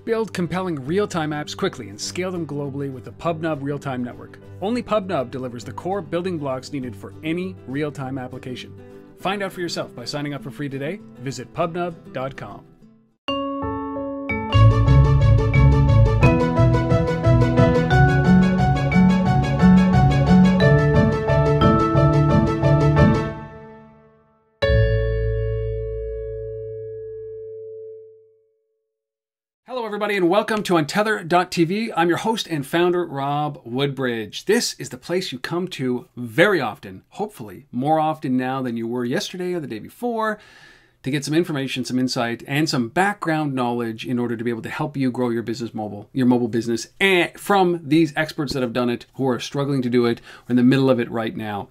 Build compelling real-time apps quickly and scale them globally with the PubNub Real-Time Network. Only PubNub delivers the core building blocks needed for any real-time application. Find out for yourself by signing up for free today. Visit pubnub.com. Hello everybody and welcome to Untether.tv. I'm your host and founder, Rob Woodbridge. This is the place you come to very often, hopefully more often now than you were yesterday or the day before, to get some information, some insight, and some background knowledge in order to be able to help you grow your business your mobile business, and from these experts that have done it, who are struggling to do it, or in the middle of it right now.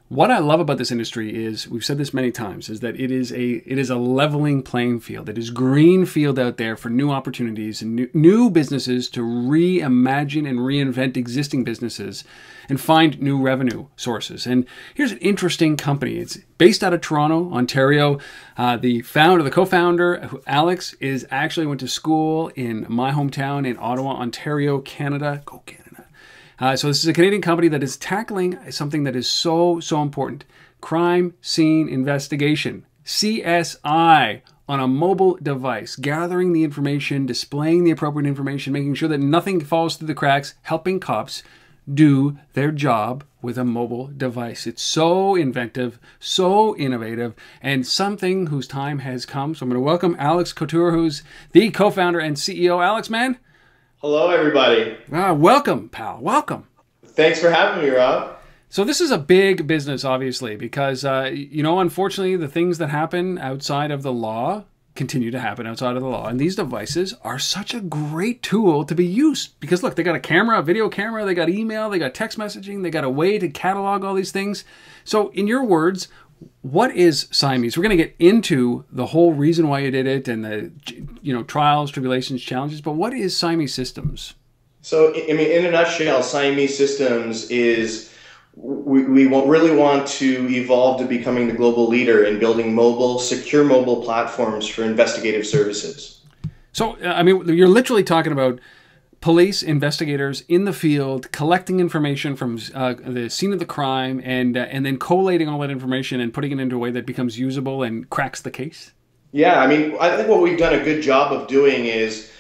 What I love about this industry is, we've said this many times, is that it is a leveling playing field. It is green field out there for new opportunities and new businesses to reimagine and reinvent existing businesses and find new revenue sources. And here's an interesting company. It's based out of Toronto, Ontario. The co-founder, Alex, actually went to school in my hometown in Ottawa, Ontario, Canada. Go Canada. So this is a Canadian company that is tackling something that is so important. Crime scene investigation, CSI, on a mobile device, gathering the information, displaying the appropriate information, making sure that nothing falls through the cracks, helping cops do their job with a mobile device. It's so inventive, so innovative, and something whose time has come. So I'm going to welcome Alex Kottoor, who's the co-founder and CEO. Alex, man. Hello, everybody. Welcome, pal. Welcome. Thanks for having me, Rob. So this is a big business, obviously, because, unfortunately, the things that happen outside of the law continue to happen outside of the law. And these devices are such a great tool to be used. Because, look, they got a camera, a video camera, they got email, they got text messaging, they got a way to catalog all these things. So, in your words, what is Siamese? We're going to get into the whole reason why you did it and the trials, tribulations, challenges, but what is Siamese Systems? So, I mean, in a nutshell, Siamese Systems is we really want to evolve to becoming the global leader in building secure mobile platforms for investigative services. So, I mean, you're literally talking about police investigators in the field collecting information from the scene of the crime and then collating all that information and putting it into a way that becomes usable and cracks the case? Yeah, I mean, I think what we've done a good job of doing is,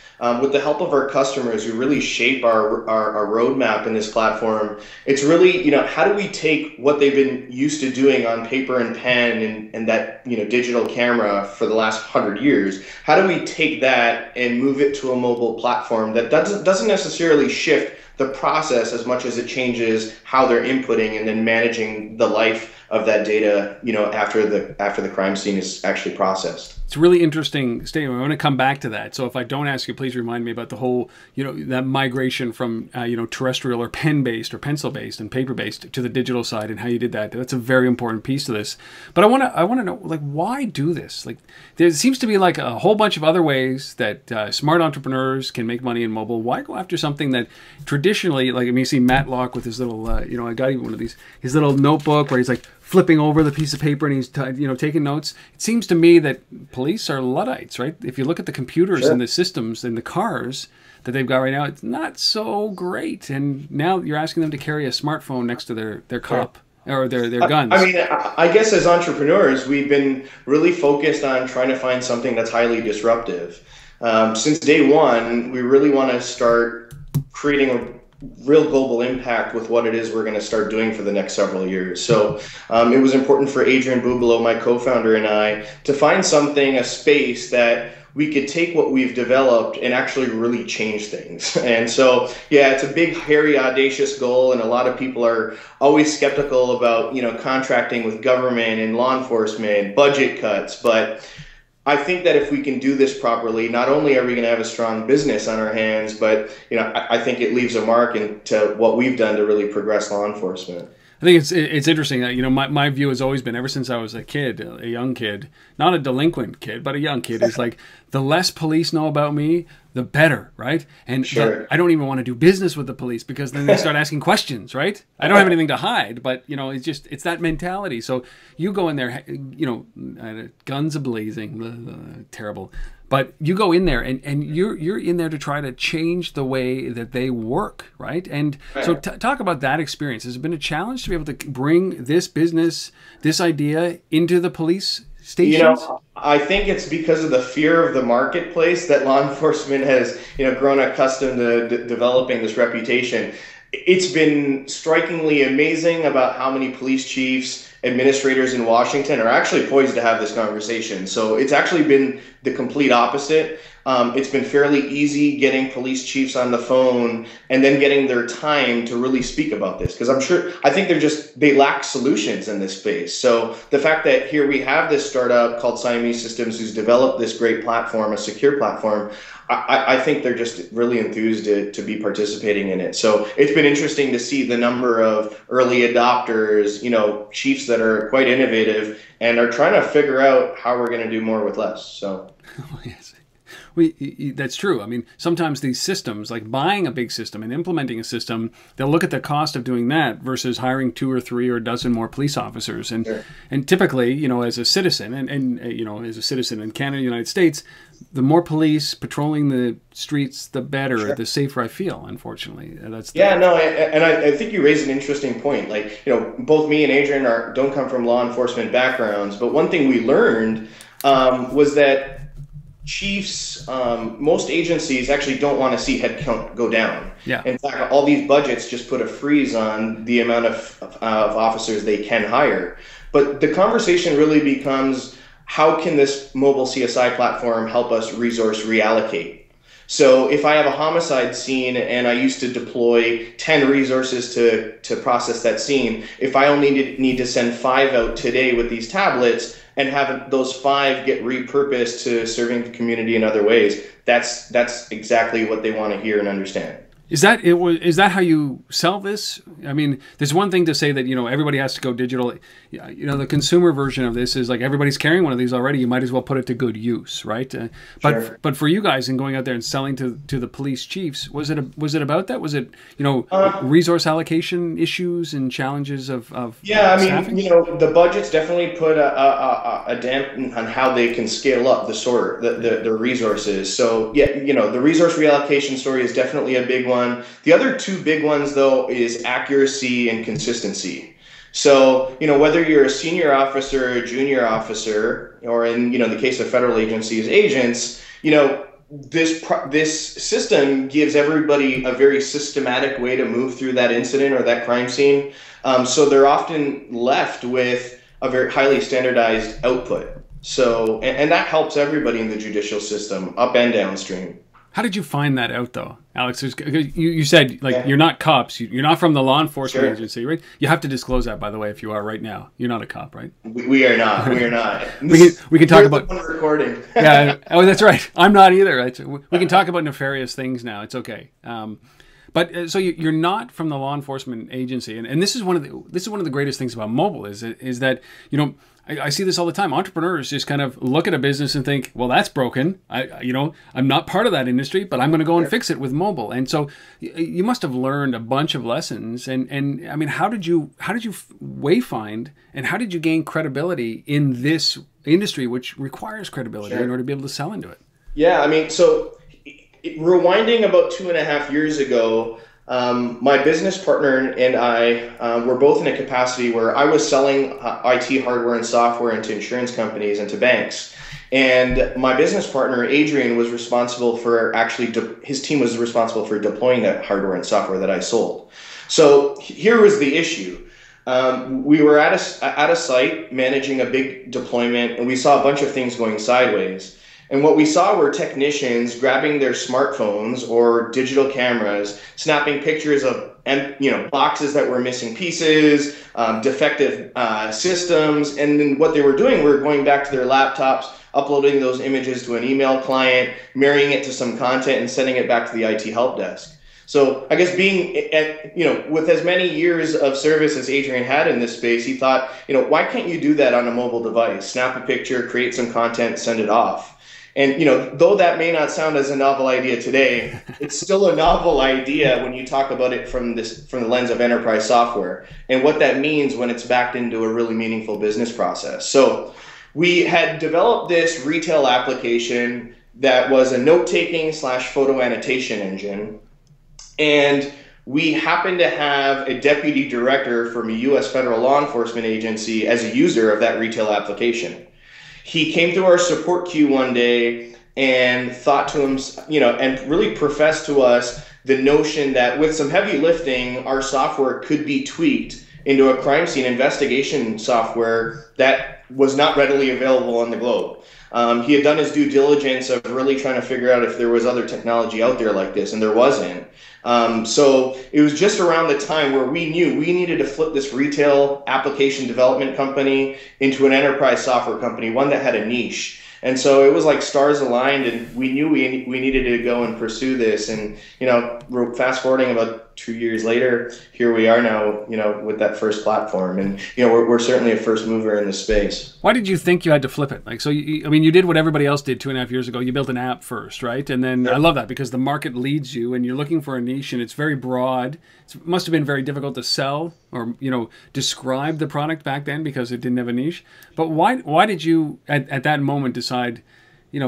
with the help of our customers who really shape our roadmap in this platform, it's really, how do we take what they've been used to doing on paper and pen and that, digital camera for the last 100 years, how do we take that and move it to a mobile platform that doesn't necessarily shift the process as much as it changes how they're inputting and then managing the life of that data, after the crime scene is actually processed. It's a really interesting statement. I want to come back to that. So if I don't ask you, please remind me about the whole, that migration from, terrestrial or pen-based or pencil-based and paper-based to the digital side and how you did that. That's a very important piece to this. But I want to know, why do this? There seems to be a whole bunch of other ways that smart entrepreneurs can make money in mobile. Why go after something that traditionally, you see Matt Locke with his little, I got even one of these, his little notebook where he's flipping over the piece of paper and he's taking notes. It seems to me that police are Luddites, right? If you look at the computers and the systems in the cars that they've got right now, it's not so great. And now you're asking them to carry a smartphone next to their cop or their guns. I mean, I guess as entrepreneurs, we've been really focused on trying to find something that's highly disruptive. Since day one, we really want to start creating a real global impact with what it is we're going to start doing for the next several years. So it was important for Adrian Bubalo, my co-founder, and I to find a space that we could take what we've developed and actually really change things. And so, yeah, it's a big, hairy, audacious goal, and a lot of people are always skeptical about, contracting with government and law enforcement, budget cuts, but I think that if we can do this properly, not only are we going to have a strong business on our hands, but I think it leaves a mark into what we've done to really progress law enforcement. I think it's interesting that, my view has always been, ever since I was a kid, a young kid, not a delinquent kid, but a young kid, is the less police know about me, the better, right? And sure. I don't even want to do business with the police because then they start asking questions, right? I don't have anything to hide, but, it's that mentality. So you go in there, guns a-blazing, terrible. But you go in there and you're in there to try to change the way that they work, right? And so talk about that experience. Has it been a challenge to be able to bring this business, this idea into the police stations? You know, I think it's because of the fear of the marketplace that law enforcement has, grown accustomed to developing this reputation. It's been strikingly amazing about how many police chiefs, administrators in Washington are actually poised to have this conversation. So it's actually been the complete opposite. It's been fairly easy getting police chiefs on the phone and then getting their time to really speak about this. Because I think they lack solutions in this space. So the fact that here we have this startup called Siamese Systems who's developed this great platform, a secure platform, I think they're just really enthused to be participating in it. So it's been interesting to see the number of early adopters, chiefs that are quite innovative and are trying to figure out how we're going to do more with less. So. Oh, yes. That's true. I mean, sometimes these systems, like buying a big system and implementing a system, they'll look at the cost of doing that versus hiring 2 or 3 or a dozen more police officers. And Sure. and typically, as a citizen and as a citizen in Canada, United States, the more police patrolling the streets, the better, Sure. the safer I feel. Unfortunately, I think you raise an interesting point. Like, both me and Adrian don't come from law enforcement backgrounds, but one thing we learned was that chiefs, most agencies actually don't want to see headcount go down. Yeah. In fact, all these budgets just put a freeze on the amount of officers they can hire. But the conversation really becomes, how can this mobile CSI platform help us resource reallocate? So if I have a homicide scene and I used to deploy 10 resources to process that scene, if I only need to send 5 out today with these tablets and have those 5 get repurposed to serving the community in other ways, that's exactly what they want to hear and understand. Is that how you sell this? I mean, there's one thing to say that, everybody has to go digital. The consumer version of this is like everybody's carrying one of these already. You might as well put it to good use, right? Sure. But for you guys and going out there and selling to the police chiefs, was it about that? Was it, resource allocation issues and challenges of staffing? The budgets definitely put a damp on how they can scale up the resources. So the resource reallocation story is definitely a big one. The other 2 big ones, though, is accuracy and consistency. So, whether you're a senior officer or a junior officer, or in, the case of federal agencies, agents, this system gives everybody a very systematic way to move through that incident or that crime scene. So they're often left with a very highly standardized output. So, and that helps everybody in the judicial system, up and downstream. How did you find that out, though, Alex? You said, you're not cops. You're not from the law enforcement Sure. agency, right? You have to disclose that, by the way, if you are right now. You're not a cop, right? We are not. We are not. we can talk about recording. Yeah. Oh, that's right. I'm not either. Right? We can talk about nefarious things now. It's okay. But so you're not from the law enforcement agency, and this is one of the greatest things about mobile is that I see this all the time. Entrepreneurs just kind of look at a business and think, well, that's broken. I'm not part of that industry, but I'm going to go and fix it with mobile. And so you must have learned a bunch of lessons. And I mean, how did you wayfind and how did you gain credibility in this industry, which requires credibility in order to be able to sell into it? Yeah, I mean, so rewinding about 2.5 years ago, my business partner and I were both in a capacity where I was selling IT hardware and software into insurance companies and to banks. And my business partner, Adrian, was responsible for his team was responsible for deploying that hardware and software that I sold. So here was the issue. We were at a site managing a big deployment, and we saw a bunch of things going sideways. And what we saw were technicians grabbing their smartphones or digital cameras, snapping pictures of boxes that were missing pieces, defective systems, and then what they were doing were going back to their laptops, uploading those images to an email client, marrying it to some content, and sending it back to the IT help desk. So I guess with as many years of service as Adrian had in this space, he thought, why can't you do that on a mobile device? Snap a picture, create some content, send it off. And, though that may not sound as a novel idea today, it's still a novel idea when you talk about it from the lens of enterprise software and what that means when it's backed into a really meaningful business process. So we had developed this retail application that was a note-taking / photo annotation engine. And we happened to have a deputy director from a U.S. federal law enforcement agency as a user of that retail application. He came to our support queue one day and thought to him, and really professed to us the notion that with some heavy lifting, our software could be tweaked into a crime scene investigation software that was not readily available on the globe. He had done his due diligence of really trying to figure out if there was other technology out there like this, and there wasn't. So it was just around the time where we knew we needed to flip this retail application development company into an enterprise software company, one that had a niche. And so it was like stars aligned, and we knew we needed to go and pursue this. And, fast forwarding about 2 years later, here we are now, with that first platform. And, we're certainly a first mover in this space. Why did you think you had to flip it? You did what everybody else did 2.5 years ago. You built an app first, right? And then I love that because the market leads you and you're looking for a niche and it's very broad. It must have been very difficult to sell or, describe the product back then because it didn't have a niche. But why did you at that moment decide,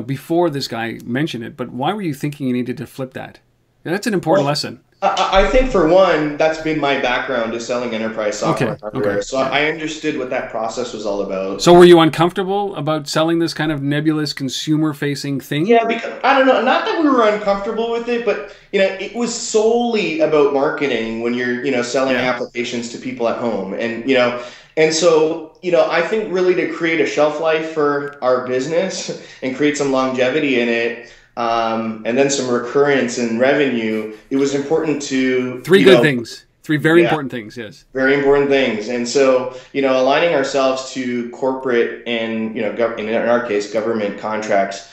before this guy mentioned it, but why were you thinking you needed to flip that? That's an important lesson. I think for one, that's been my background is selling enterprise software hardware. Okay. So I understood what that process was all about. So were you uncomfortable about selling this kind of nebulous consumer-facing thing? Yeah, because I don't know, not that we were uncomfortable with it, but it was solely about marketing when you're selling applications to people at home, and so I think really to create a shelf life for our business and create some longevity in it. And then some recurrence and revenue, it was important to... Three very important things, yes. Very important things. And so, aligning ourselves to corporate and, in our case, government contracts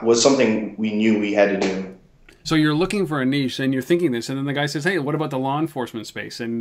was something we knew we had to do. So you're looking for a niche and you're thinking this, and then the guy says, hey, what about the law enforcement space? And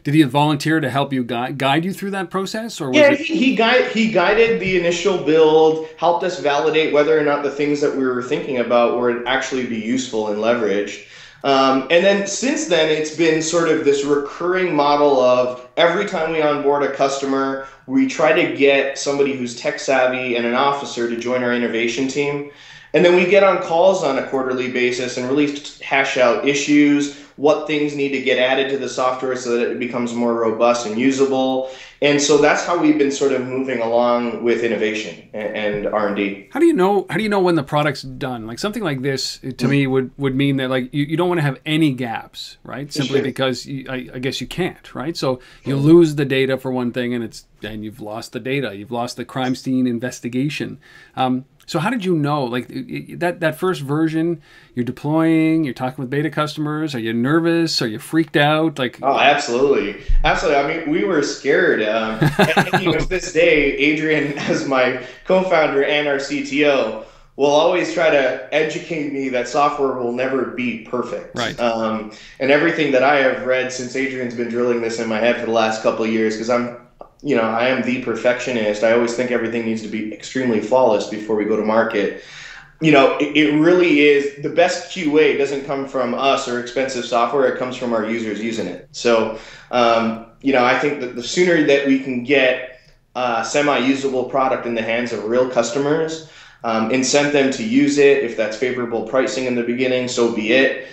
did he volunteer to help you guide you through that process? Or was he guided the initial build, helped us validate whether or not the things that we were thinking about would actually be useful and leveraged. And then since then, it's been sort of this recurring model of every time we onboard a customer, we try to get somebody who's tech savvy and an officer to join our innovation team. And then we get on calls on a quarterly basis and really hash out issues, what things need to get added to the software so that it becomes more robust and usable. And so that's how we've been sort of moving along with innovation and R&D. How do you know when the product's done? Like something like this to me would mean that you don't want to have any gaps, right? Simply because I guess you can't, right? So you lose the data for one thing and you've lost the data. You've lost the crime scene investigation. So how did you know, like that first version you're deploying, you're talking with beta customers, are you nervous? Are you freaked out? Oh, absolutely. Absolutely. I mean, we were scared. And to this day, Adrian, as my co-founder and our CTO, will always try to educate me that software will never be perfect. Right. And everything that I have read since Adrian's been drilling this in my head for the last couple of years, because I am the perfectionist. I always think everything needs to be extremely flawless before we go to market. It really is, the best QA doesn't come from us or expensive software. It comes from our users using it. So, I think that the sooner that we can get a semi-usable product in the hands of real customers, incent them to use it, if that's favorable pricing in the beginning, so be it.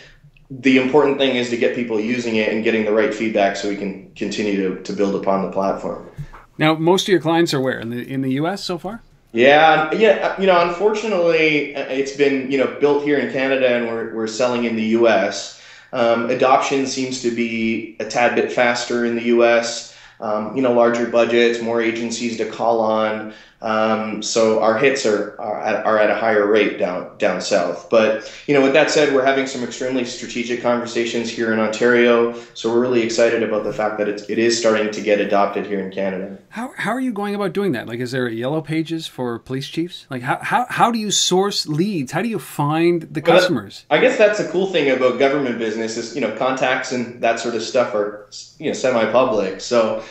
The important thing is to get people using it and getting the right feedback so we can continue to build upon the platform. Now, most of your clients are where? In the U.S. so far? Yeah. Unfortunately, it's been built here in Canada, and we're selling in the U.S. Adoption seems to be a tad bit faster in the U.S. Larger budgets, more agencies to call on. So our hits are at a higher rate down south. But with that said, we're having some extremely strategic conversations here in Ontario. So we're really excited about the fact that it is starting to get adopted here in Canada. How are you going about doing that? Like, is there a yellow pages for police chiefs? Like, how do you source leads? How do you find the customers? I guess that's the cool thing about government business is contacts and that sort of stuff are semi-public. So.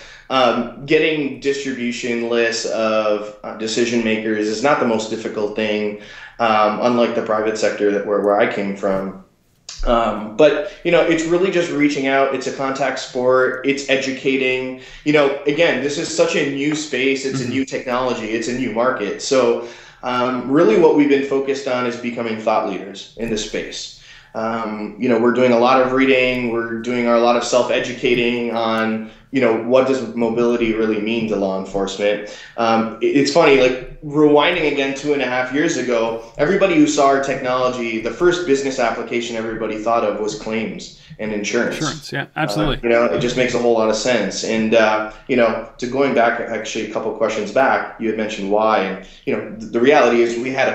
Getting distribution lists of decision makers is not the most difficult thing, unlike the private sector where I came from. But it's really just reaching out. It's a contact sport. It's educating. Again, this is such a new space. It's a new technology. It's a new market. So Really what we've been focused on is becoming thought leaders in this space. We're doing a lot of reading, we're doing a lot of self-educating on, what does mobility really mean to law enforcement. It's funny, like rewinding again 2.5 years ago, everybody who saw our technology, the first business application everybody thought of was claims and insurance. Insurance, yeah, absolutely. It just makes a whole lot of sense. And, to going back actually a couple questions back, you had mentioned why. And, the reality is we had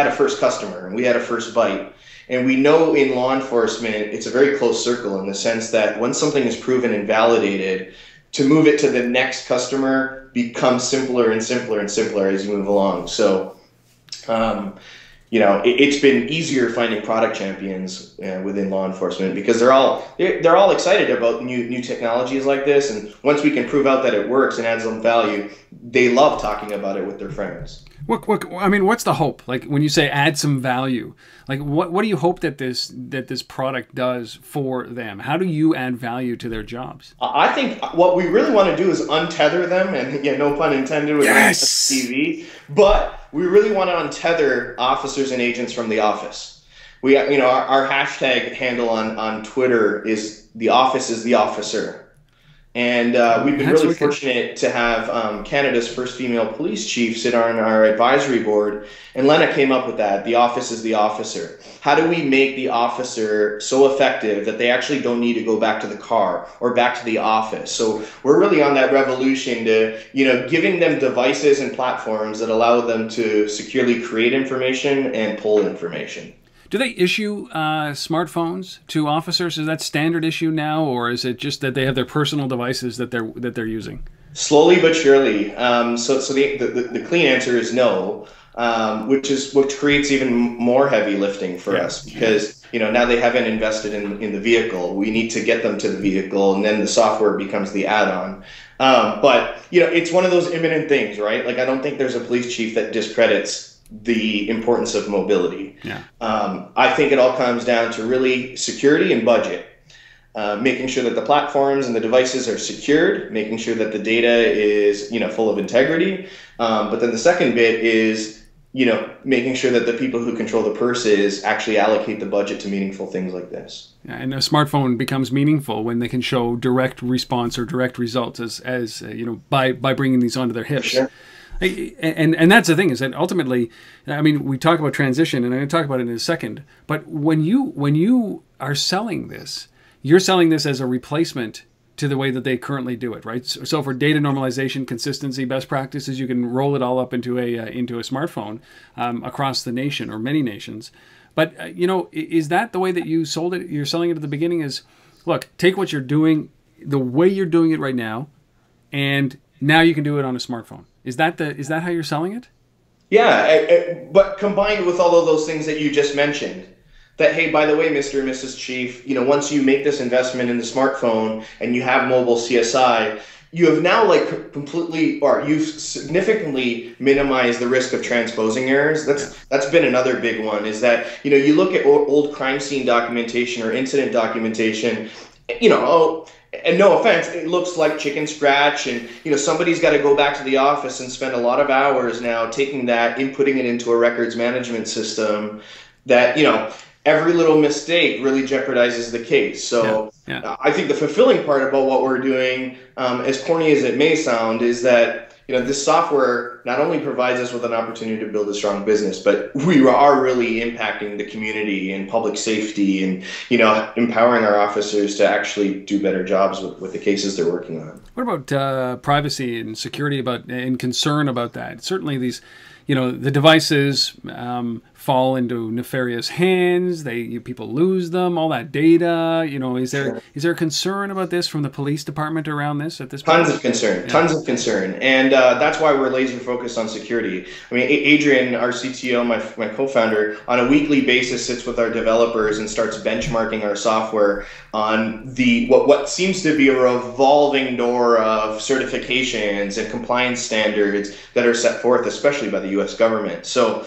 a first customer and we had a first bite. And we know in law enforcement, it's a very close circle in the sense that once something is proven and validated, to move it to the next customer becomes simpler and simpler and simpler as you move along. So, it's been easier finding product champions within law enforcement because they're all excited about new technologies like this. And once we can prove out that it works and adds some value, they love talking about it with their friends. What's the hope? Like when you say add some value, like what do you hope that this product does for them? How do you add value to their jobs? I think what we really want to do is untether them, and no pun intended with TV, but we really want to untether officers and agents from the office. We, our hashtag handle on Twitter is "The Office is the Officer." And we've been really fortunate to have Canada's first female police chief sit on our advisory board. And Lena came up with that. The office is the officer. How do we make the officer so effective that they actually don't need to go back to the car or back to the office? So we're really on that revolution to, giving them devices and platforms that allow them to securely create information and pull information. Do they issue smartphones to officers? Is that standard issue now, or is it just that they have their personal devices that they're using? Slowly but surely. So the clean answer is no, which creates even more heavy lifting for us because now they haven't invested in the vehicle. We need to get them to the vehicle, and then the software becomes the add-on. But it's one of those imminent things, right? Like I don't think there's a police chief that discredits the importance of mobility. Yeah. I think it all comes down to really security and budget, making sure that the platforms and the devices are secured, making sure that the data is, full of integrity. But then the second bit is, making sure that the people who control the purses actually allocate the budget to meaningful things like this. Yeah, and a smartphone becomes meaningful when they can show direct response or direct results as by bringing these onto their hips. Sure. And that's the thing is that ultimately, we talk about transition, and I'm going to talk about it in a second. But when you are selling this, you're selling this as a replacement to the way that they currently do it, right? So for data normalization, consistency, best practices, you can roll it all up into a smartphone across the nation or many nations. But is that the way that you sold it? You're selling it at the beginning is, look, take what you're doing, the way you're doing it right now, and now you can do it on a smartphone. Is that how you're selling it? Yeah, but combined with all of those things that you just mentioned, that, hey, by the way, Mr. and Mrs. Chief, once you make this investment in the smartphone and you have mobile CSI, you have now you've significantly minimized the risk of transposing errors. That's been another big one is that, you look at old crime scene documentation or incident documentation, and no offense, it looks like chicken scratch, and somebody's got to go back to the office and spend a lot of hours now taking that, inputting it into a records management system that every little mistake really jeopardizes the case. So I think the fulfilling part about what we're doing, as corny as it may sound, is that this software not only provides us with an opportunity to build a strong business, but we are really impacting the community and public safety and, empowering our officers to actually do better jobs with the cases they're working on. What about privacy and security and concern about that? Certainly these, the devices fall into nefarious hands. People lose them, all that data. Is there a concern about this from the police department around this at this point? Tons of concern. And that's why we're laser focused on security. Adrian, our CTO, my co-founder, on a weekly basis sits with our developers and starts benchmarking our software on what seems to be a revolving door of certifications and compliance standards that are set forth, especially by the U.S. government. So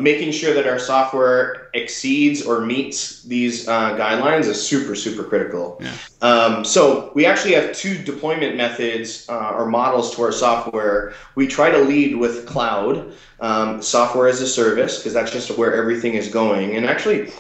making sure that our software exceeds or meets these guidelines is super, super critical. Yeah. So we actually have two deployment methods or models to our software. We try to lead with cloud, software as a service, because that's just where everything is going. And actually,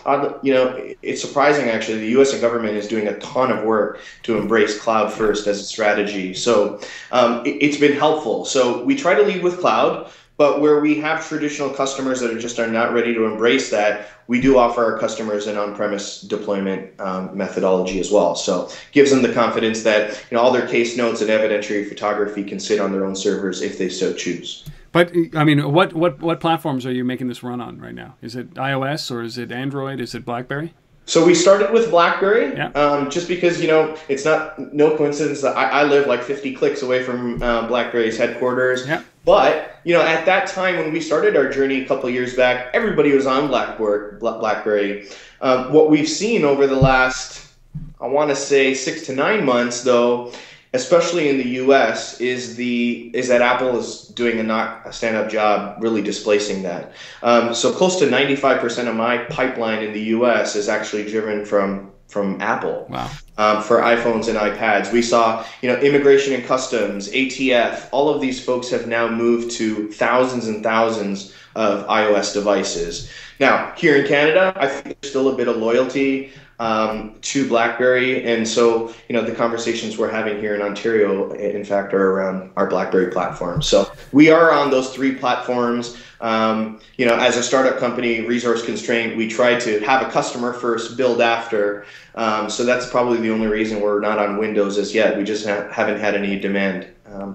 it's surprising, actually, the U.S. government is doing a ton of work to embrace cloud first as a strategy. So it's been helpful. So we try to lead with cloud. But where we have traditional customers that are not ready to embrace that, we do offer our customers an on-premise deployment methodology as well. So gives them the confidence that all their case notes and evidentiary photography can sit on their own servers if they so choose. But I mean, what platforms are you making this run on right now? Is it iOS or is it Android? Is it BlackBerry? So we started with BlackBerry, yeah. Just because, it's no coincidence that I live like 50 clicks away from BlackBerry's headquarters. Yeah. But, at that time when we started our journey a couple of years back, everybody was on BlackBerry. What we've seen over the last, I want to say 6 to 9 months, though, especially in the U.S., is that Apple is doing a not stand-up job really displacing that. So close to 95% of my pipeline in the U.S. is actually driven from Apple. Wow. For iPhones and iPads. We saw, immigration and customs, ATF, all of these folks have now moved to thousands and thousands of iOS devices. Now, here in Canada, I think there's still a bit of loyalty to BlackBerry, and so the conversations we're having here in Ontario, in fact, are around our BlackBerry platform. So we are on those three platforms. As a startup company, resource constrained, we try to have a customer first, build after. So that's probably the only reason we're not on Windows as yet. We just haven't had any demand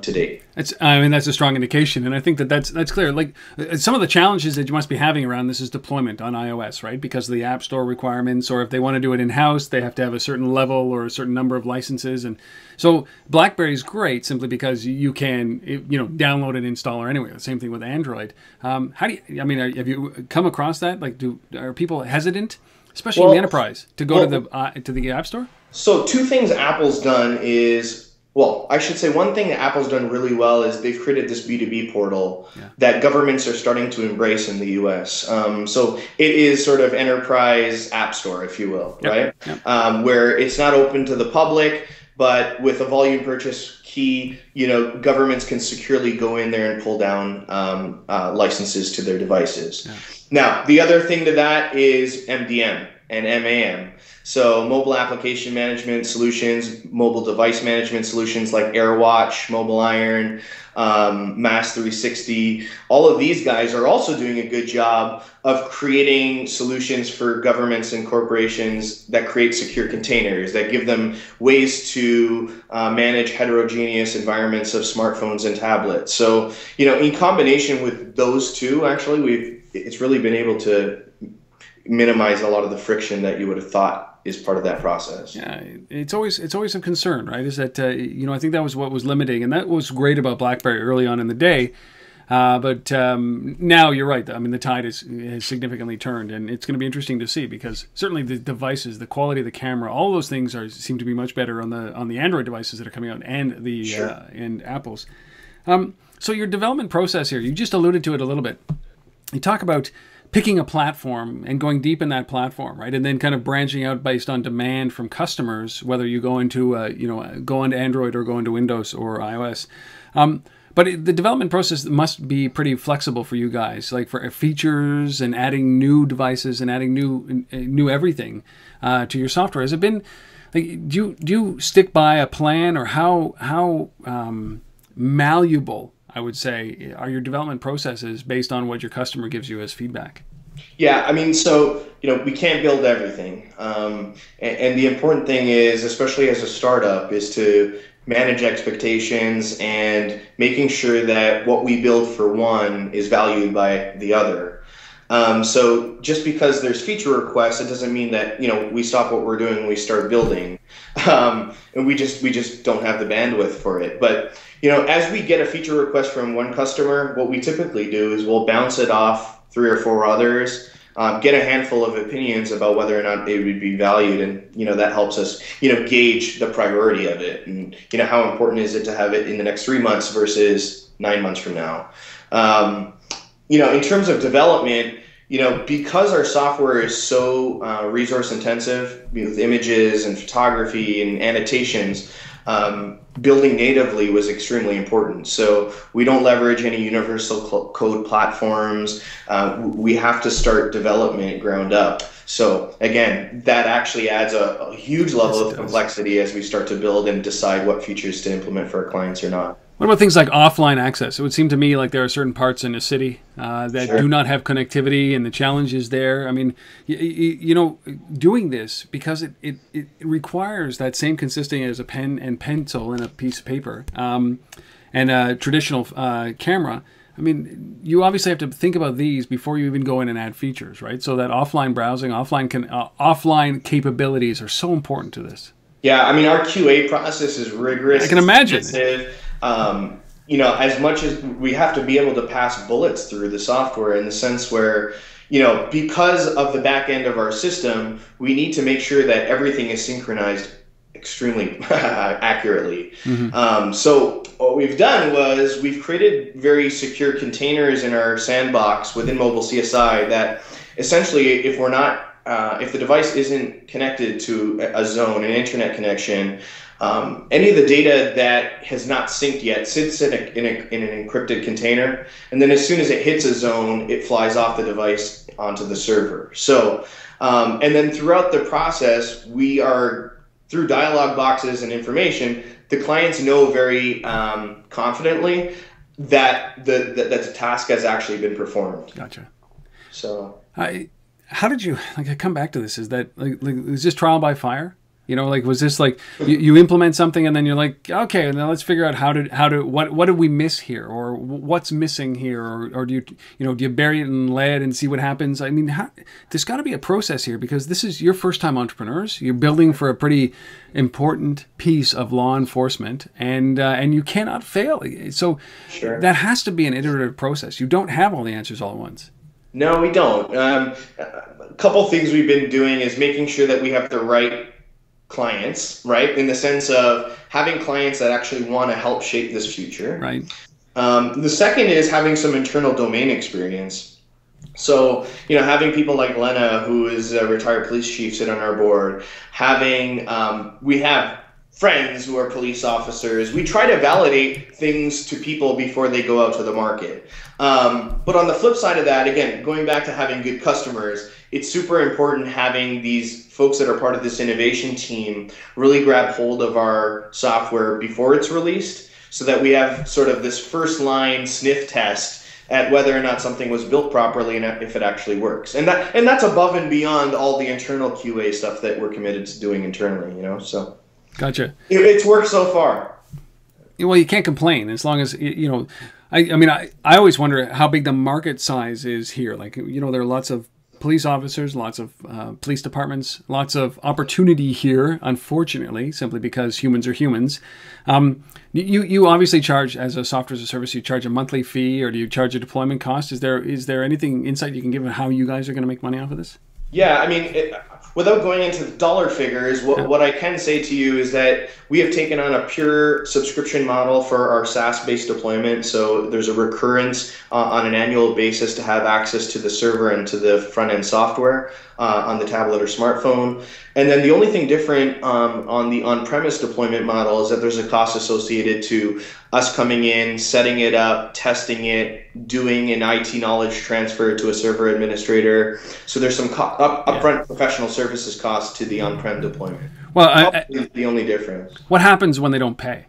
to date. That's a strong indication, and I think that's clear. Like some of the challenges that you must be having around this is deployment on iOS, right? Because of the App Store requirements, or if they want to do it in-house, they have to have a certain level or a certain number of licenses. And so BlackBerry is great simply because you can download and install it anywhere. The same thing with Android. Have you come across that? Like, are people hesitant, especially in the enterprise, to go to the App Store? So two things Apple's done is, I should say one thing that Apple's done really well is they've created this B2B portal that governments are starting to embrace in the U.S. So it is sort of enterprise app store, if you will, right? Yep. Where it's not open to the public, but with a volume purchase key, governments can securely go in there and pull down licenses to their devices. Yeah. Now, the other thing to that is MDM and MAM. So mobile application management solutions, mobile device management solutions like AirWatch, Mobile Iron, Mass 360, all of these guys are also doing a good job of creating solutions for governments and corporations that create secure containers, that give them ways to manage heterogeneous environments of smartphones and tablets. So, in combination with those two, actually, it's really been able to minimize a lot of the friction that you would have thought is part of that process. Yeah, it's always a concern, right? Is that I think that was what was limiting, and that was great about BlackBerry early on in the day. But now you're right. I mean, the tide has significantly turned, and it's going to be interesting to see because certainly the devices, the quality of the camera, all those things seem to be much better on the Android devices that are coming out and the and Apple's. So your development process here, you just alluded to it a little bit. You talk about picking a platform and going deep in that platform, right? And then kind of branching out based on demand from customers, whether you go into, go into Android or go into Windows or iOS. But the development process must be pretty flexible for you guys, like for features and adding new devices and adding new everything to your software. Has it been, like, do you stick by a plan, or how malleable, I would say, are your development processes based on what your customer gives you as feedback? Yeah, I mean, so, we can't build everything. And the important thing is, especially as a startup, is to manage expectations and making sure that what we build for one is valued by the other. So just because there's feature requests, it doesn't mean that, we stop what we're doing and we start building. And we just don't have the bandwidth for it. But, as we get a feature request from one customer, what we typically do is we'll bounce it off 3 or 4 others, get a handful of opinions about whether or not it would be valued. And, that helps us, gauge the priority of it. And, how important is it to have it in the next 3 months versus 9 months from now? in terms of development, because our software is so resource intensive with images and photography and annotations, building natively was extremely important. So we don't leverage any universal code platforms. We have to start development ground up. So again, that actually adds a huge level of complexity as we start to build and decide what features to implement for our clients or not. What about things like offline access? It would seem to me like there are certain parts in a city that do not have connectivity, and the challenge is there. I mean, doing this, because it requires that same consistency as a pen and pencil and a piece of paper and a traditional camera. I mean, you obviously have to think about these before you even go in and add features, right? So that offline browsing, offline capabilities are so important to this. Yeah, I mean, our QA process is rigorous. I can imagine. As much as we have to be able to pass bullets through the software, in the sense where, because of the back end of our system, we need to make sure that everything is synchronized extremely accurately. So what we've done was we've created very secure containers in our sandbox within mobile CSI that essentially, if the device isn't connected to a zone, an internet connection, any of the data that has not synced yet sits in an encrypted container, and then as soon as it hits a zone, it flies off the device onto the server. So, and then throughout the process, we are, through dialog boxes and information, the clients know very confidently that the task has actually been performed. Gotcha. So, how did you, I come back to this, is that is this trial by fire? Was this like you implement something and then you're like, okay, now let's figure out what did we miss here, or what's missing here, or do you bury it in lead and see what happens? I mean, there's got to be a process here, because this is your first time entrepreneurs. You're building for a pretty important piece of law enforcement, and you cannot fail. So that has to be an iterative process. You don't have all the answers all at once. No, we don't. A couple things we've been doing is making sure that we have the right clients, right? In the sense of having clients that actually want to help shape this future. Right. The second is having some internal domain experience. So, having people like Lena, who is a retired police chief, sit on our board. We have friends who are police officers. We try to validate things to people before they go out to the market. But on the flip side of that, again, going back to having good customers, it's super important having these folks that are part of this innovation team really grab hold of our software before it's released, so that we have sort of this first line sniff test at whether or not something was built properly and if it actually works. And that's above and beyond all the internal QA stuff that we're committed to doing internally, so. Gotcha. It's worked so far. Well, you can't complain as long as, I always wonder how big the market size is here. There are lots of police officers, lots of police departments, lots of opportunity here, unfortunately, simply because humans are humans. You obviously charge, as a software as a service, you charge a monthly fee, or do you charge a deployment cost? Is there anything, insight you can give on how you guys are going to make money off of this? Yeah, I mean, without going into the dollar figures, what I can say to you is that we have taken on a pure subscription model for our SaaS-based deployment. So there's a recurrence on an annual basis to have access to the server and to the front-end software on the tablet or smartphone. And then the only thing different on the on-premise deployment model is that there's a cost associated to us coming in, setting it up, testing it, doing an IT knowledge transfer to a server administrator. So there's some upfront professional services cost to the on-prem deployment. Well, the only difference. What happens when they don't pay?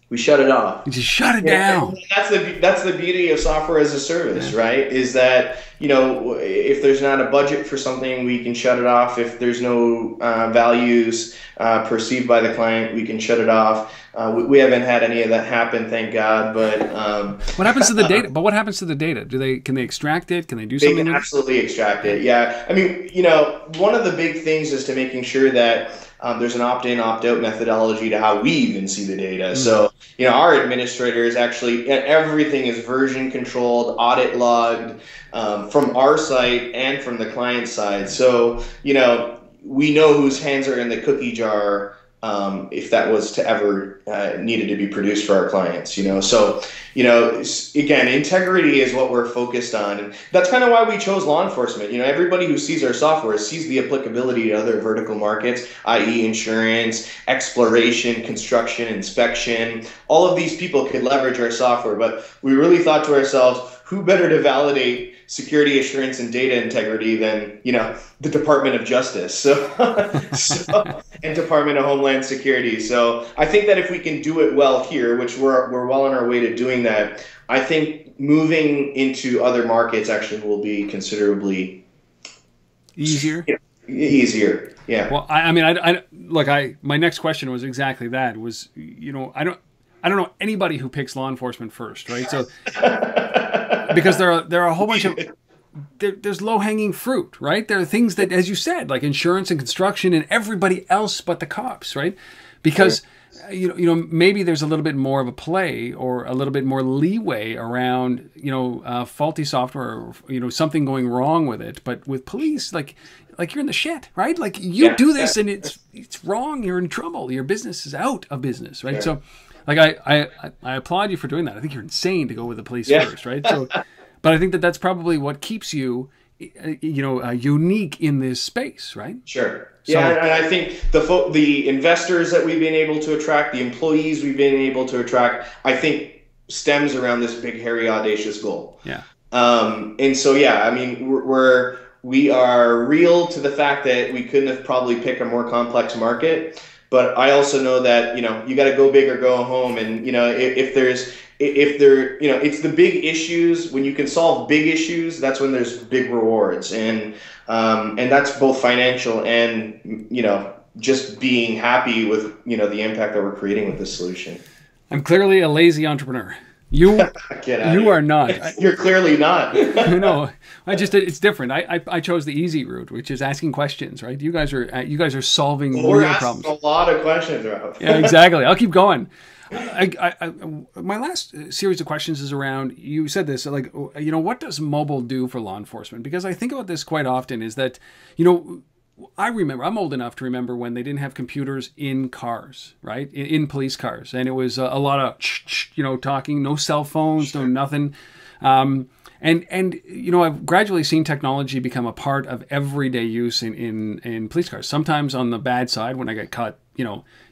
We shut it off. You just shut it down. That's the beauty of software as a service, right? Is that, if there's not a budget for something, we can shut it off. If there's no values perceived by the client, we can shut it off. We haven't had any of that happen, thank God. But what happens to the data? But what happens to the data? Can they extract it? Can they do something? They can absolutely extract it. Yeah. I mean, one of the big things is to making sure that there's an opt-in, opt-out methodology to how we even see the data. Mm-hmm. So, our administrators actually, everything is version controlled, audit logged from our site and from the client side. So, we know whose hands are in the cookie jar if that was to ever needed to be produced for our clients, So, again, integrity is what we're focused on. And that's kind of why we chose law enforcement. Everybody who sees our software sees the applicability to other vertical markets, i.e. insurance, exploration, construction, inspection. All of these people could leverage our software, but we really thought to ourselves, who better to validate security assurance and data integrity than, the Department of Justice and Department of Homeland Security. So I think that if we can do it well here, which we're well on our way to doing that, I think moving into other markets actually will be considerably easier. Easier. Yeah. Well, my next question was exactly that. Was, I don't know anybody who picks law enforcement first, right? So because there are a whole bunch of there's low-hanging fruit, right? There are things that, as you said, like insurance and construction and everybody else but the cops, right? Because maybe there's a little bit more of a play or a little bit more leeway around faulty software or something going wrong with it. But with police, like you're in the shit, right? Like you do this and it's wrong, you're in trouble. Your business is out of business, right? So. Like I applaud you for doing that. I think you're insane to go with the police first, right? So, but I think that's probably what keeps you, unique in this space, right? Sure. Yeah, and I think the investors that we've been able to attract, the employees we've been able to attract, I think stems around this big, hairy, audacious goal. Yeah. And so, I mean, we are real to the fact that we couldn't have probably picked a more complex market. But I also know that, you got to go big or go home. And, it's the big issues. When you can solve big issues, that's when there's big rewards. And that's both financial and, just being happy with, the impact that we're creating with this solution. I'm clearly a lazy entrepreneur. You are not. You're clearly not. No, it's different. I chose the easy route, which is asking questions, right? You guys are solving real problems. A lot of questions, Rob. Yeah, exactly. I'll keep going. My last series of questions is around, you said this, like, what does mobile do for law enforcement? Because I think about this quite often is that, I remember, I'm old enough to remember when they didn't have computers in cars, right? In police cars. And it was a lot of, talking, no cell phones, no nothing. And I've gradually seen technology become a part of everyday use in police cars. Sometimes on the bad side, when I get caught,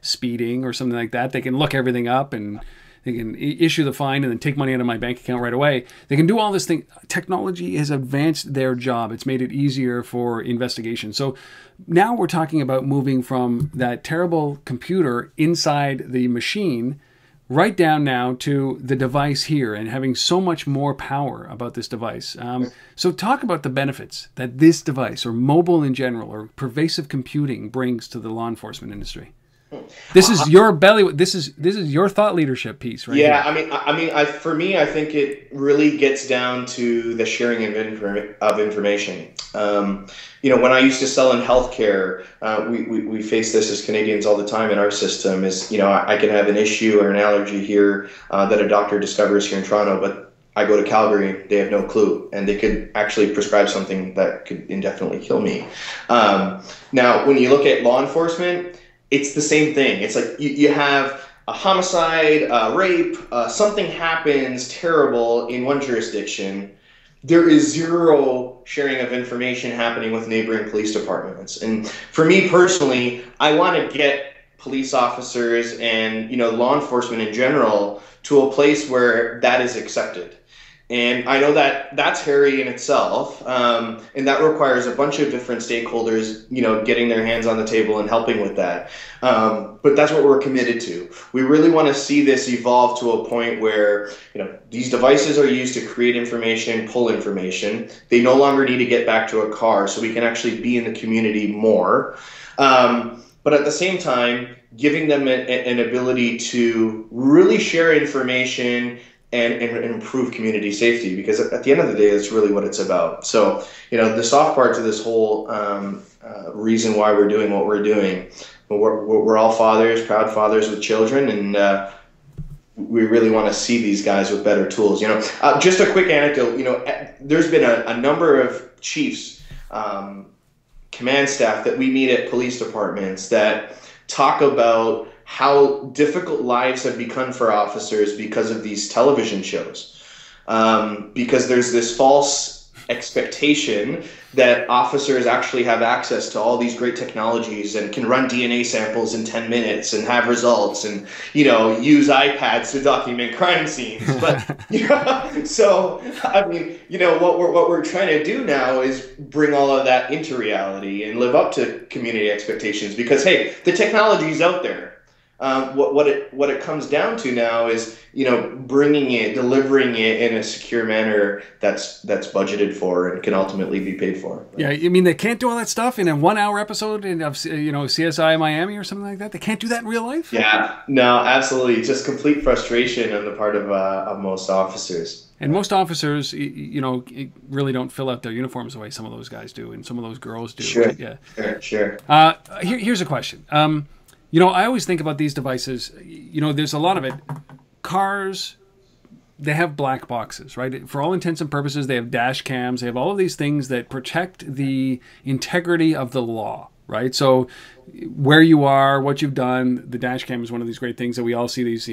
speeding or something like that, they can look everything up and they can issue the fine and then take money out of my bank account right away. They can do all this thing. Technology has advanced their job. It's made it easier for investigation. So now we're talking about moving from that terrible computer inside the machine right down now to the device here and having so much more power about this device. So talk about the benefits that this device or mobile in general or pervasive computing brings to the law enforcement industry. This is your belly. This is your thought leadership piece, right? Yeah, here. for me, I think it really gets down to the sharing of information. When I used to sell in healthcare, we face this as Canadians all the time in our system. Is I can have an issue or an allergy here that a doctor discovers here in Toronto, but I go to Calgary, they have no clue, and they could actually prescribe something that could indefinitely kill me. Now, when you look at law enforcement, it's the same thing. It's like you have a homicide, rape, something happens terrible in one jurisdiction. There is zero sharing of information happening with neighboring police departments. And for me personally, I want to get police officers and law enforcement in general to a place where that is accepted. And I know that that's hairy in itself, and that requires a bunch of different stakeholders, getting their hands on the table and helping with that. But that's what we're committed to. We really want to see this evolve to a point where, these devices are used to create information, pull information. They no longer need to get back to a car, so we can actually be in the community more. But at the same time, giving them an ability to really share information and improve community safety, because at the end of the day, that's really what it's about. So, the soft part to this whole reason why we're doing what we're doing, we're all fathers, proud fathers with children, and we really want to see these guys with better tools. Just a quick anecdote. There's been a number of chiefs, command staff that we meet at police departments that talk about how difficult lives have become for officers because of these television shows. Because there's this false expectation that officers actually have access to all these great technologies and can run DNA samples in 10 minutes and have results and, use iPads to document crime scenes. But, so, I mean, what we're trying to do now is bring all of that into reality and live up to community expectations because, hey, the technology is out there. What it comes down to now is, bringing it, delivering it in a secure manner that's budgeted for and can ultimately be paid for. Yeah, I mean, they can't do all that stuff in a 1 hour episode of, CSI Miami or something like that. They can't do that in real life. Yeah, no, absolutely. Just complete frustration on the part of most officers. And most officers, really don't fill out their uniforms the way some of those guys do and some of those girls do. Sure, right? Yeah. Sure. Here's a question. I always think about these devices, there's a lot of it. Cars, they have black boxes, right? For all intents and purposes, they have dash cams. They have all of these things that protect the integrity of the law, right? So where you are, what you've done, the dash cam is one of these great things that we all see these,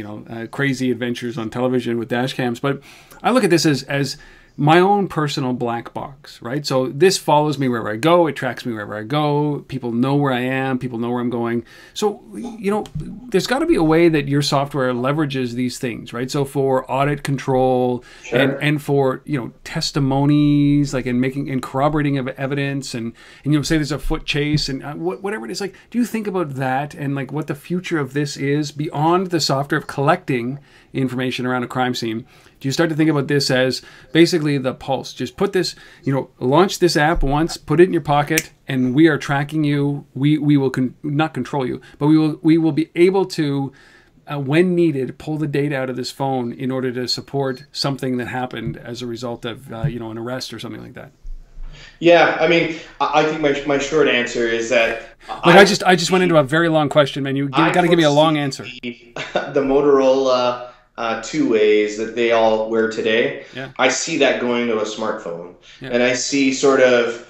crazy adventures on television with dash cams. But I look at this as my own personal black box, right? So this follows me wherever I go. It tracks me wherever I go. People know where I am. People know where I'm going. So, there's got to be a way that your software leverages these things, right? So for audit control and for, testimonies, like in corroborating of evidence and say there's a foot chase and whatever it is, like, do you think about that and like what the future of this is beyond the software of collecting information around a crime scene? Do you start to think about this as basically the pulse? Just put this, launch this app once, put it in your pocket, and we are tracking you. We will not control you, but we will be able to, when needed, pull the data out of this phone in order to support something that happened as a result of, an arrest or something like that. Yeah, I mean, I think my short answer is that. Look, I just went into a very long question, man. You got to give me a long answer. The Motorola. Two-ways that they all wear today. Yeah. I see that going to a smartphone, and I see sort of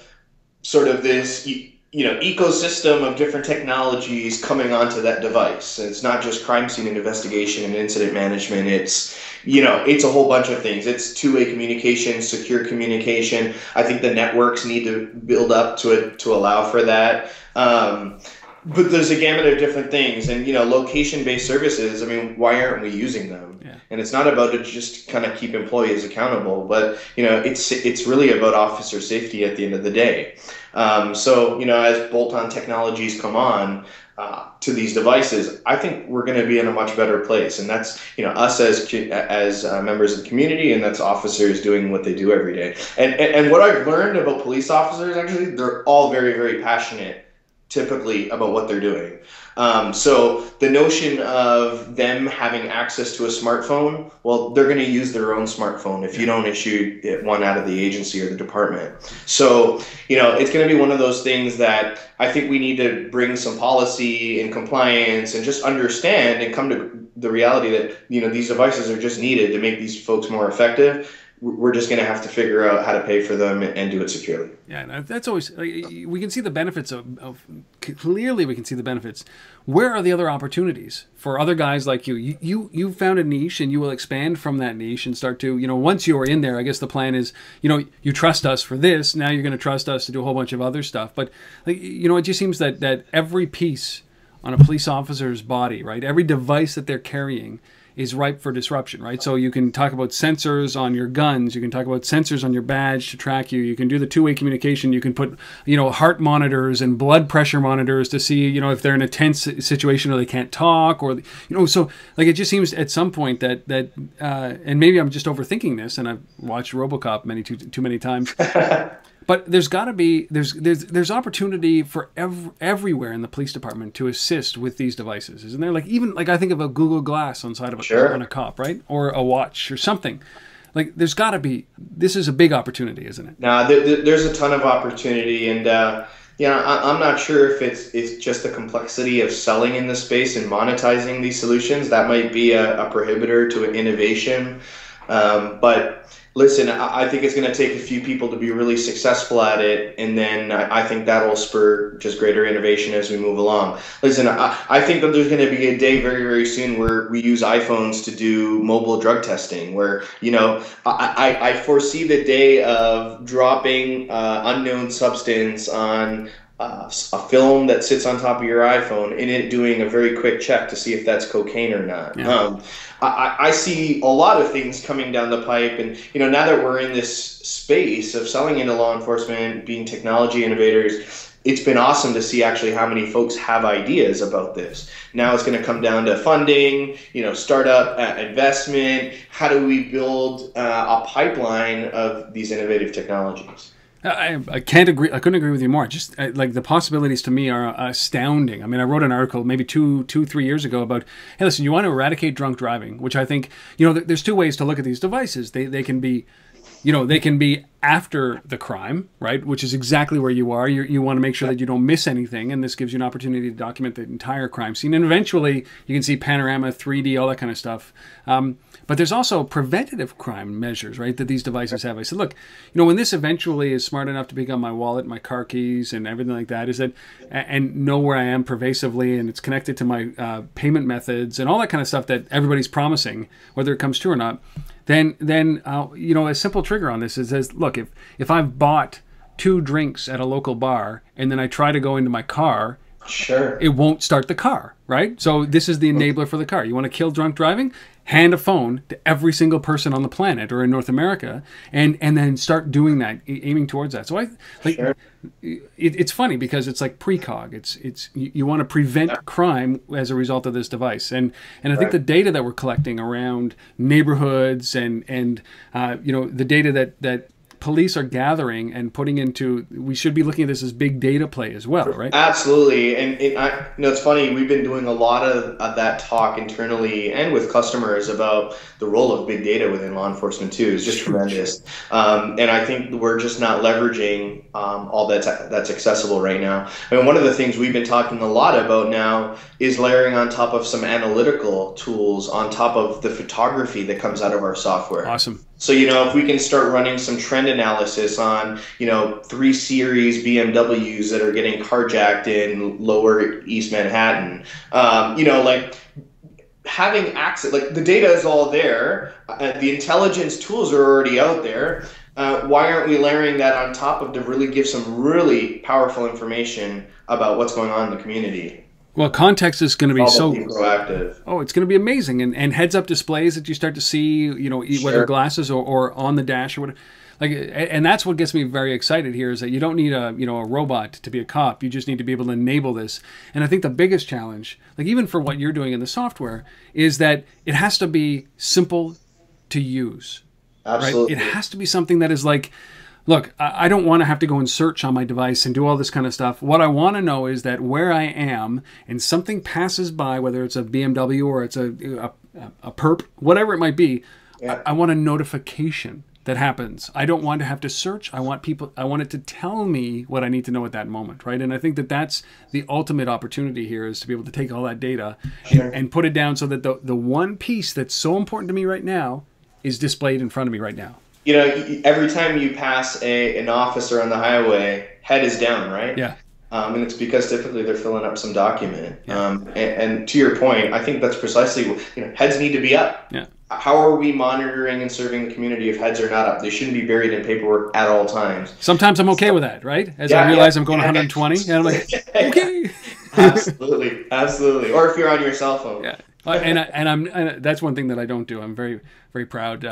this ecosystem of different technologies coming onto that device. And it's not just crime scene investigation and incident management. It's it's a whole bunch of things. It's two-way communication, secure communication. I think the networks need to build up to it to allow for that. But there's a gamut of different things, and location-based services. I mean, why aren't we using them? Yeah. And it's not about to just kind of keep employees accountable, but it's really about officer safety at the end of the day. So as bolt-on technologies come on to these devices, I think we're going to be in a much better place, and that's us as members of the community, and that's officers doing what they do every day. And what I've learned about police officers, actually, they're all very, very passionate typically about what they're doing. So the notion of them having access to a smartphone, well, they're going to use their own smartphone if you don't issue one out of the agency or the department. So, it's going to be one of those things that I think we need to bring some policy and compliance and just understand and come to the reality that, these devices are just needed to make these folks more effective. We're just going to have to figure out how to pay for them and do it securely. Yeah, that's always, we can see the benefits clearly we can see the benefits. Where are the other opportunities for other guys like you? You found a niche and you will expand from that niche and start to, once you are in there, I guess the plan is, you trust us for this. Now you're going to trust us to do a whole bunch of other stuff. But, it just seems that every piece on a police officer's body, right, every device that they're carrying is ripe for disruption, right? So you can talk about sensors on your guns. You can talk about sensors on your badge to track you. You can do the two-way communication. You can put, heart monitors and blood pressure monitors to see, if they're in a tense situation or they can't talk or, so like it just seems at some point that and maybe I'm just overthinking this and I've watched RoboCop too many times. But there's got to be there's opportunity for everywhere in the police department to assist with these devices, isn't there? Like even I think of a Google Glass on side of on a cop, right, or a watch or something. Like there's got to be. This is a big opportunity, isn't it? No, there's a ton of opportunity, and I'm not sure if it's just the complexity of selling in this space and monetizing these solutions that might be a prohibitor to innovation, but. Listen, I think it's going to take a few people to be really successful at it, and then I think that'll spur just greater innovation as we move along. Listen, I think that there's going to be a day very, very soon where we use iPhones to do mobile drug testing, where, you know, I foresee the day of dropping unknown substance on a film that sits on top of your iPhone and it doing a very quick check to see if that's cocaine or not. Yeah. I see a lot of things coming down the pipe, and you know, now that we're in this space of selling into law enforcement, being technology innovators, it's been awesome to see actually how many folks have ideas about this. Now it's going to come down to funding, you know, startup investment. How do we build a pipeline of these innovative technologies? I can't agree. I couldn't agree with you more. Just like the possibilities to me are astounding. I mean, I wrote an article maybe 3 years ago about, hey, listen, you want to eradicate drunk driving, which I think, you know, there's two ways to look at these devices. They can be, you know, they can be after the crime, right? Which is exactly where you are. You want to make sure that you don't miss anything, and this gives you an opportunity to document the entire crime scene. And eventually, you can see panorama, 3D, all that kind of stuff. But there's also preventative crime measures, right, that these devices have. I said, look, you know, when this eventually is smart enough to pick up my wallet, my car keys, and everything like that, is that, and know where I am pervasively, and it's connected to my payment methods and all that kind of stuff that everybody's promising, whether it comes true or not, then you know, a simple trigger on this is, look, if I've bought 2 drinks at a local bar and then I try to go into my car, sure, it won't start the car, right? So this is the enabler for the car. You want to kill drunk driving? Hand a phone to every single person on the planet or in North America, and then start doing that, aiming towards that. So sure. It's funny because it's like precog. It's you want to prevent crime as a result of this device, and I think the data that we're collecting around neighborhoods and you know, the data that police are gathering and putting into, we should be looking at this as big data play as well, right? Absolutely. And you know, it's funny, we've been doing a lot of that talk internally and with customers about the role of big data within law enforcement too. Is just tremendous. And I think we're just not leveraging all that's accessible right now. I mean, one of the things we've been talking a lot about now is layering on top of some analytical tools on top of the photography that comes out of our software. Awesome. So, you know, if we can start running some trend analysis on, you know, 3 Series BMWs that are getting carjacked in lower East Manhattan, you know, like having access, like the data is all there, the intelligence tools are already out there. Why aren't we layering that on top of to really give some really powerful information about what's going on in the community? Well, context is going to be so proactive. Oh, it's going to be amazing, and heads-up displays that you start to see, you know, whether glasses or on the dash or whatever. Like, and that's what gets me very excited here, is that you don't need a robot to be a cop. You just need to be able to enable this. And I think the biggest challenge, like even for what you're doing in the software, is that it has to be simple to use. Absolutely. Right? It has to be something that is like, look, I don't want to have to go and search on my device and do all this kind of stuff. What I want to know is that where I am and something passes by, whether it's a BMW or it's a perp, whatever it might be, I want a notification that happens. I don't want to have to search. I want it to tell me what I need to know at that moment, right? And I think that that's the ultimate opportunity here, is to be able to take all that data and put it down so that the one piece that's so important to me right now is displayed in front of me right now. You know, every time you pass an officer on the highway, head is down, right? Yeah. And it's because typically they're filling up some document. Yeah. And to your point, I think that's precisely what, you know, heads need to be up. Yeah. How are we monitoring and serving the community if heads are not up? They shouldn't be buried in paperwork at all times. Sometimes I'm okay with that, right? As I realize I'm going 120, and I'm like, okay. Absolutely, absolutely. Or if you're on your cell phone. Yeah. And that's one thing that I don't do. I'm very, very proud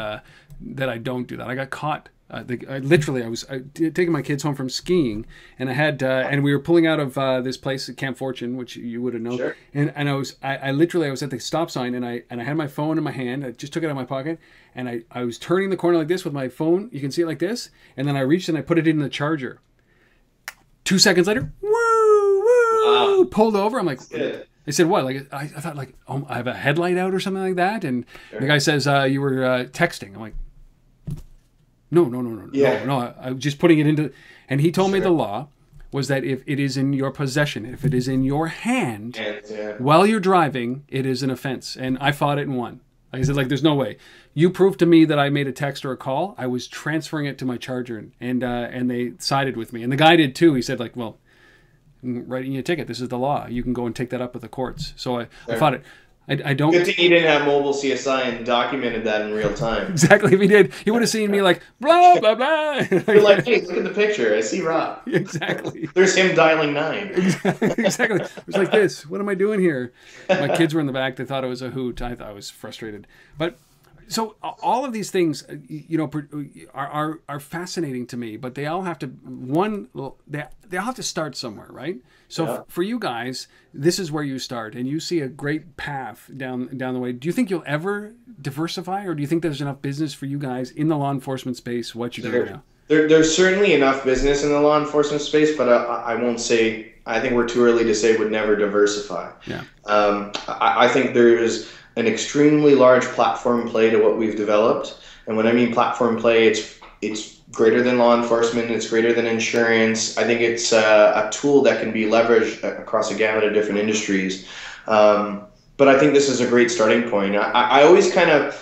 that I don't do that. I got caught. I was taking my kids home from skiing, and I had and we were pulling out of this place at Camp Fortune, which you would have known. Sure. And I was at the stop sign, and I had my phone in my hand. I just took it out of my pocket, and I was turning the corner like this with my phone. You can see it like this, and then I reached and I put it in the charger. 2 seconds later, woo, pulled over. I'm like, I said, what? Like I thought, like, oh, I have a headlight out or something like that. And the guy says, you were texting. I'm like, no. I was just putting it into. And he told me the law was that if it is in your possession, if it is in your hand, while you're driving, it is an offense. And I fought it and won. I said, like, there's no way. You proved to me that I made a text or a call. I was transferring it to my charger, and they sided with me. And the guy did too. He said, like, well, I'm writing you a ticket. This is the law. You can go and take that up with the courts. So I fought it. I don't. Good thing he didn't have mobile CSI and documented that in real time. Exactly. If he did, he would have seen me like, blah, blah, blah. You're like, hey, look at the picture. I see Rob. Exactly. There's him dialing 9. Exactly. It was like this. What am I doing here? My kids were in the back. They thought it was a hoot. I thought I was frustrated. But so all of these things, are fascinating to me. But they all have to they all have to start somewhere, right? So for you guys, this is where you start, and you see a great path down the way. Do you think you'll ever diversify, or do you think there's enough business for you guys in the law enforcement space? What you're doing now? There's certainly enough business in the law enforcement space, but I won't say. I think we're too early to say would never diversify. Yeah. I think there is an extremely large platform play to what we've developed, and when I mean platform play, it's greater than law enforcement, it's greater than insurance. I think it's a tool that can be leveraged across a gamut of different industries. But I think this is a great starting point. I always kind of,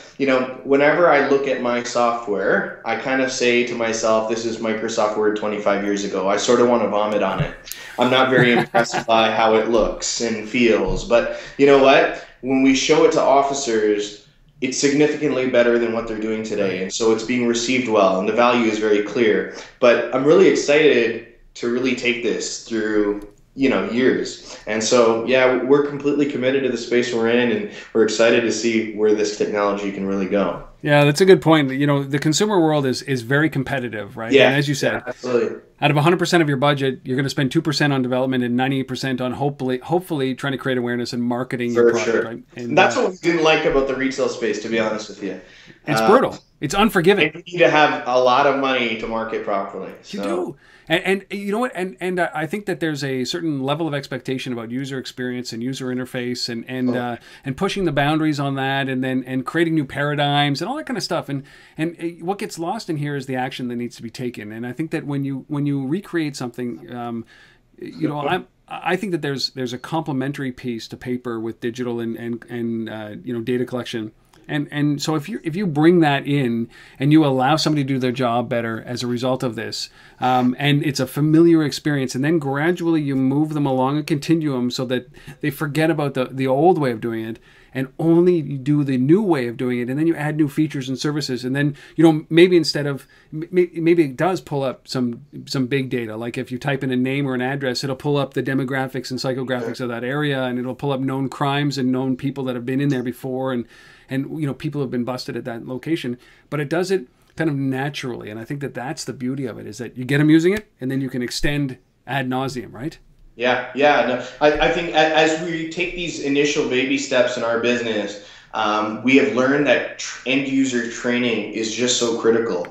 whenever I look at my software, I kind of say to myself, this is Microsoft Word 25 years ago. I sort of want to vomit on it. I'm not very impressed by how it looks and feels. But you know what? When we show it to officers, it's significantly better than what they're doing today. And so it's being received well, and the value is very clear. But I'm really excited to really take this through, years. And so, yeah, we're completely committed to the space we're in, and we're excited to see where this technology can really go. Yeah, that's a good point. The consumer world is very competitive, right? Yeah, and as you said, absolutely. Out of 100% of your budget, you're going to spend 2% on development and 98% on hopefully trying to create awareness and marketing your product. Sure. Right? And that's what we didn't like about the retail space, to be honest with you. It's brutal. It's unforgiving. You need to have a lot of money to market properly. You do. And you know what? And I think that there's a certain level of expectation about user experience and user interface and pushing the boundaries on that, and creating new paradigms and all that kind of stuff. And what gets lost in here is the action that needs to be taken. And I think that when you recreate something, I think that there's a complementary piece to paper with digital and data collection. And so if you bring that in and you allow somebody to do their job better as a result of this, and it's a familiar experience, and then gradually you move them along a continuum so that they forget about the old way of doing it and only do the new way of doing it, and then you add new features and services, and then maybe maybe it does pull up some big data, like if you type in a name or an address, it'll pull up the demographics and psychographics of that area, and it'll pull up known crimes and known people that have been in there before, and people have been busted at that location, but it does it kind of naturally. And I think that that's the beauty of it, is that you get them using it, and then you can extend ad nauseum, right? Yeah. No, I think as we take these initial baby steps in our business, we have learned that end user training is just so critical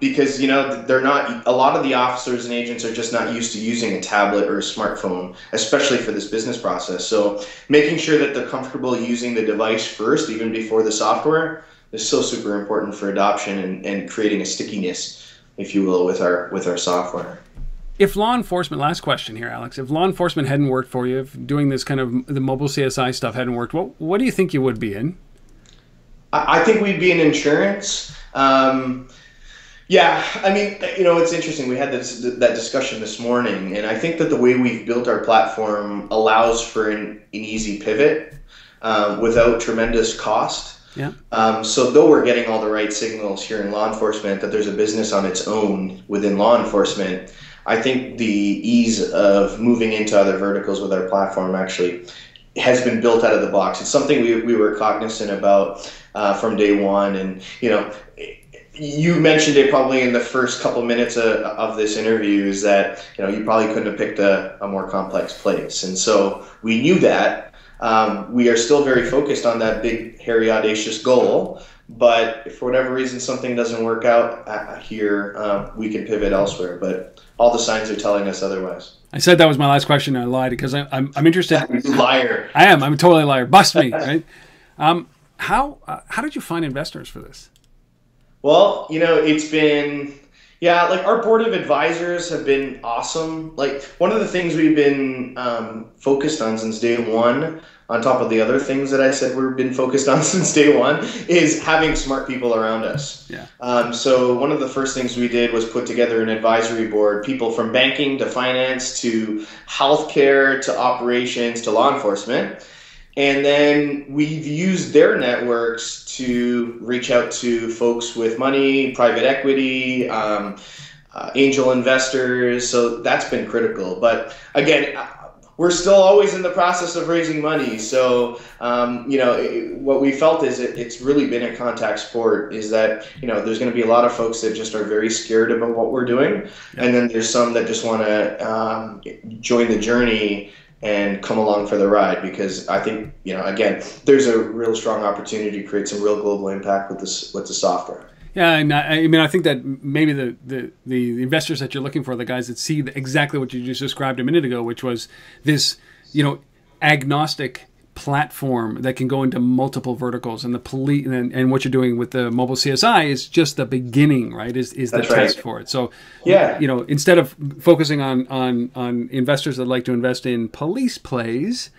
because they're not. A lot of the officers and agents are just not used to using a tablet or a smartphone, especially for this business process. So making sure that they're comfortable using the device first, even before the software, is so super important for adoption and creating a stickiness, if you will, with our software. If law enforcement, last question here, Alex, if law enforcement hadn't worked for you, if doing this kind of the mobile CSI stuff hadn't worked, what do you think you would be in? I think we'd be in insurance. Yeah, I mean, it's interesting. We had that discussion this morning, and I think that the way we've built our platform allows for an easy pivot without tremendous cost. Yeah. So though we're getting all the right signals here in law enforcement that there's a business on its own within law enforcement, I think the ease of moving into other verticals with our platform actually has been built out of the box. It's something we were cognizant about from day one. And, you mentioned it probably in the first couple minutes of this interview, is that, you probably couldn't have picked a more complex place. And so we knew that. We are still very focused on that big, hairy, audacious goal. But if for whatever reason something doesn't work out here, we can pivot elsewhere. But all the signs are telling us otherwise. I said that was my last question. I lied because I'm interested. Liar. I am. I'm a totally liar. Bust me, right? How did you find investors for this? Well, it's been, like our board of advisors have been awesome. Like one of the things we've been focused on since day one on top of the other things that I said we've been focused on since day one, is having smart people around us. Yeah. So one of the first things we did was put together an advisory board, people from banking to finance to healthcare to operations to law enforcement. And then we've used their networks to reach out to folks with money, private equity, angel investors. So that's been critical. But again, we're still always in the process of raising money. So, what we felt is it's really been a contact sport, is that, there's going to be a lot of folks that just are very scared about what we're doing. Yeah. And then there's some that just want to join the journey and come along for the ride, because I think, again, there's a real strong opportunity to create some real global impact with the software. Yeah, and I think that maybe the investors that you're looking for, the guys that see exactly what you just described a minute ago, which was this, agnostic platform that can go into multiple verticals, and the police and what you're doing with the mobile CSI is just the beginning, right? Is the test for it. So yeah, instead of focusing on investors that like to invest in police plays,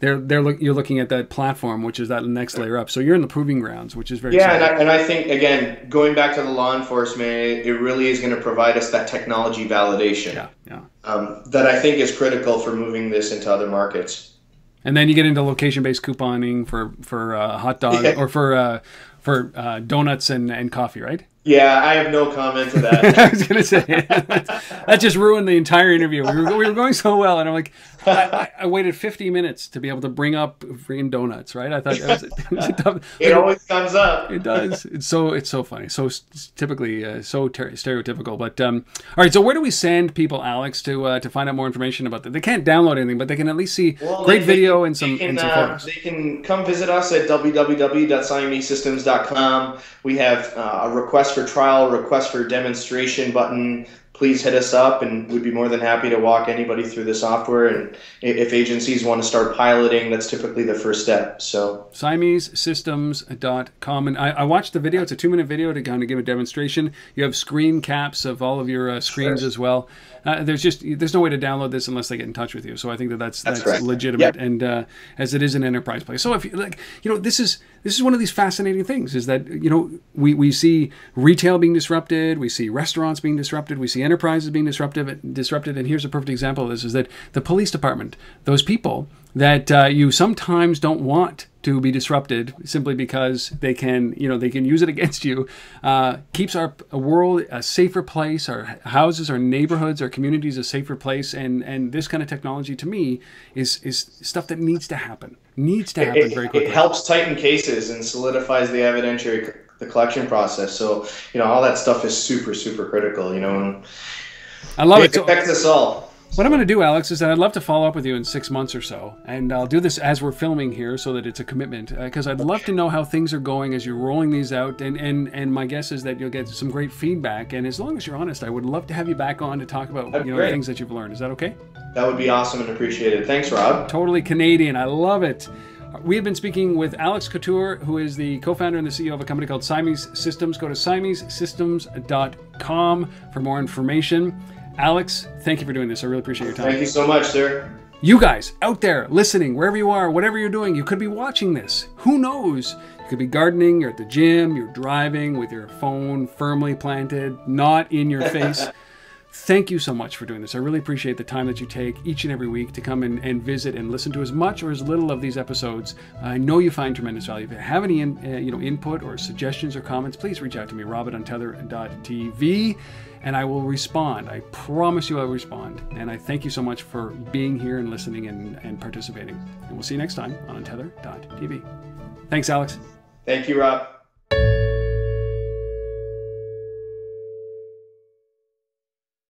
you're looking at that platform, which is that next layer up. So you're in the proving grounds, which is very exciting. And I think, again, going back to the law enforcement, it really is going to provide us that technology validation. That I think is critical for moving this into other markets. And then you get into location-based couponing for hot dog or for donuts and coffee, right? Yeah, I have no comment to that. I was going to say, that just ruined the entire interview. We were going so well, and I'm like, I waited 50 minutes to be able to bring up freaking donuts, right? I thought it was a tough, it always comes up. It does. It's so funny. So typically so stereotypical. But all right. So where do we send people, Alex, to find out more information about that? They can't download anything, but they can at least see great video and some photos. They can come visit us at www.siamesesystems.com. We have a request for trial, request for demonstration button. Please hit us up, and we'd be more than happy to walk anybody through the software. And if agencies want to start piloting, that's typically the first step. So SiameseSystems.com. And I watched the video. It's a 2-minute video to kind of give a demonstration. You have screen caps of all of your screens as well. There's no way to download this unless they get in touch with you. So I think that's legitimate, and as it is an enterprise play. So if this is one of these fascinating things, is that we see retail being disrupted, we see restaurants being disrupted, we see enterprises being disrupted. And here's a perfect example of this: is that the police department, those people that you sometimes don't want to be disrupted simply because they can use it against you, keeps our world a safer place, our houses, our neighborhoods, our communities a safer place. And this kind of technology, to me, is stuff that needs to happen very quickly. It helps tighten cases and solidifies the evidentiary, the collection process. So all that stuff is super, super critical. I love it. It affects us all. What I'm going to do, Alex, is that I'd love to follow up with you in 6 months or so, and I'll do this as we're filming here so that it's a commitment, because I'd love to know how things are going as you're rolling these out, and my guess is that you'll get some great feedback, and as long as you're honest, I would love to have you back on to talk about things that you've learned. Is that okay? That would be awesome and appreciated. Thanks, Rob. Totally Canadian. I love it. We have been speaking with Alex Kottoor, who is the co-founder and the CEO of a company called Siamese Systems. Go to siamesesystems.com for more information. Alex, thank you for doing this. I really appreciate your time. Thank you so much, sir. You guys out there listening, wherever you are, whatever you're doing, you could be watching this. Who knows? You could be gardening, you're at the gym, you're driving with your phone firmly planted, not in your face. Thank you so much for doing this. I really appreciate the time that you take each and every week to come and visit and listen to as much or as little of these episodes. I know you find tremendous value. If you have any input or suggestions or comments, please reach out to me, rob@untether.tv. And I will respond. I promise you I will respond. And I thank you so much for being here and listening and participating. And we'll see you next time on untether.tv. Thanks, Alex. Thank you, Rob.